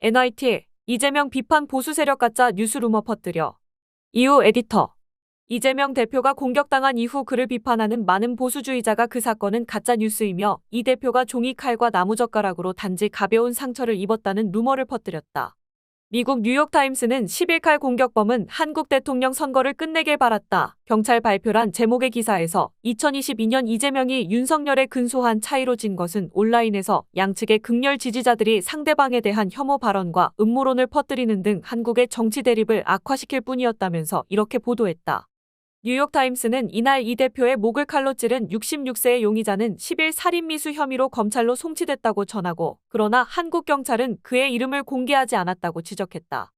NIT, 이재명 비판 보수 세력 가짜 뉴스 루머 퍼뜨려. 이후 에디터. 이재명 대표가 공격당한 이후 그를 비판하는 많은 보수주의자가 그 사건은 가짜 뉴스이며 이 대표가 종이칼과 나무젓가락으로 단지 가벼운 상처를 입었다는 루머를 퍼뜨렸다. 미국 뉴욕타임스는 10일 칼 공격범은 한국 대통령 선거를 끝내길 바랐다. 경찰 발표란 제목의 기사에서 2022년 이재명이 윤석열에 근소한 차이로 진 것은 온라인에서 양측의 극렬 지지자들이 상대방에 대한 혐오 발언과 음모론을 퍼뜨리는 등 한국의 정치 대립을 악화시킬 뿐이었다면서 이렇게 보도했다. 뉴욕타임스는 이날 이 대표의 목을 칼로 찌른 66세의 용의자는 10일 살인미수 혐의로 검찰로 송치됐다고 전하고, 그러나 한국 경찰은 그의 이름을 공개하지 않았다고 지적했다.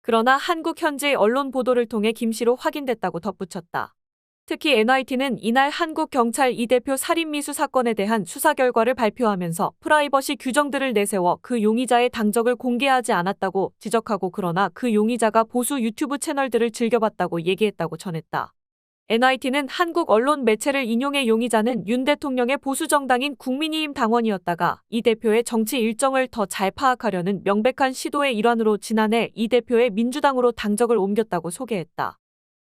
그러나 한국 현지 언론 보도를 통해 김씨로 확인됐다고 덧붙였다. 특히 NIT는 이날 한국 경찰 이 대표 살인미수 사건에 대한 수사 결과를 발표하면서 프라이버시 규정들을 내세워 그 용의자의 당적을 공개하지 않았다고 지적하고, 그러나 그 용의자가 보수 유튜브 채널들을 즐겨봤다고 얘기했다고 전했다. NIT는 한국 언론 매체를 인용해 용의자는 윤 대통령의 보수정당인 국민의힘 당원이었다가 이 대표의 정치 일정을 더 잘 파악하려는 명백한 시도의 일환으로 지난해 이 대표의 민주당으로 당적을 옮겼다고 소개했다.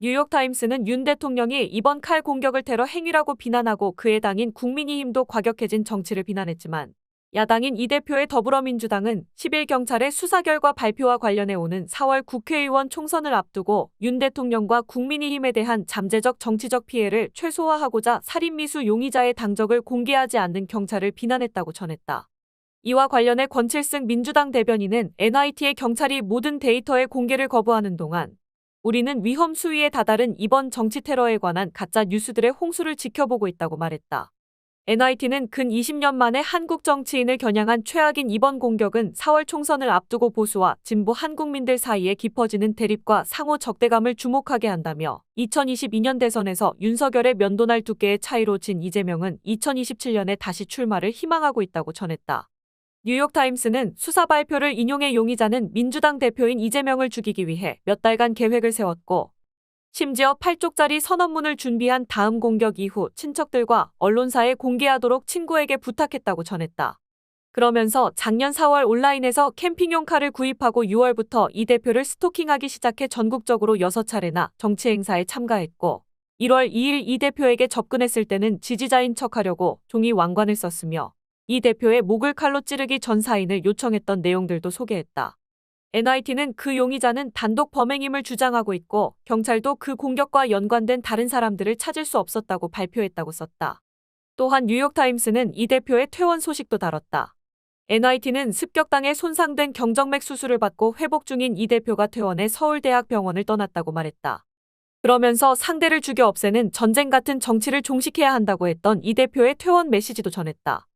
뉴욕타임스는 윤 대통령이 이번 칼 공격을 테러 행위라고 비난하고 그의 당인 국민의힘도 과격해진 정치를 비난했지만, 야당인 이 대표의 더불어민주당은 10일 경찰의 수사 결과 발표와 관련해 오는 4월 국회의원 총선을 앞두고 윤 대통령과 국민의힘에 대한 잠재적 정치적 피해를 최소화하고자 살인미수 용의자의 당적을 공개하지 않는 경찰을 비난했다고 전했다. 이와 관련해 권칠승 민주당 대변인은 NIT의 경찰이 모든 데이터의 공개를 거부하는 동안 우리는 위험 수위에 다다른 이번 정치 테러에 관한 가짜 뉴스들의 홍수를 지켜보고 있다고 말했다. NIT는 근 20년 만에 한국 정치인을 겨냥한 최악인 이번 공격은 4월 총선을 앞두고 보수와 진보 한국민들 사이에 깊어지는 대립과 상호 적대감을 주목하게 한다며, 2022년 대선에서 윤석열의 면도날 두께의 차이로 진 이재명은 2027년에 다시 출마를 희망하고 있다고 전했다. 뉴욕타임스는 수사 발표를 인용해 용의자는 민주당 대표인 이재명을 죽이기 위해 몇 달간 계획을 세웠고, 심지어 8쪽짜리 선언문을 준비한 다음 공격 이후 친척들과 언론사에 공개하도록 친구에게 부탁했다고 전했다. 그러면서 작년 4월 온라인에서 캠핑용 칼을 구입하고 6월부터 이 대표를 스토킹하기 시작해 전국적으로 6차례나 정치 행사에 참가했고, 1월 2일 이 대표에게 접근했을 때는 지지자인 척하려고 종이 왕관을 썼으며 이 대표의 목을 칼로 찌르기 전 사인을 요청했던 내용들도 소개했다. NIT는 그 용의자는 단독 범행임을 주장하고 있고, 경찰도 그 공격과 연관된 다른 사람들을 찾을 수 없었다고 발표했다고 썼다. 또한 뉴욕타임스는 이 대표의 퇴원 소식도 다뤘다. NIT는 습격당해 손상된 경정맥 수술을 받고 회복 중인 이 대표가 퇴원해 서울대학병원을 떠났다고 말했다. 그러면서 상대를 죽여 없애는 전쟁 같은 정치를 종식해야 한다고 했던 이 대표의 퇴원 메시지도 전했다.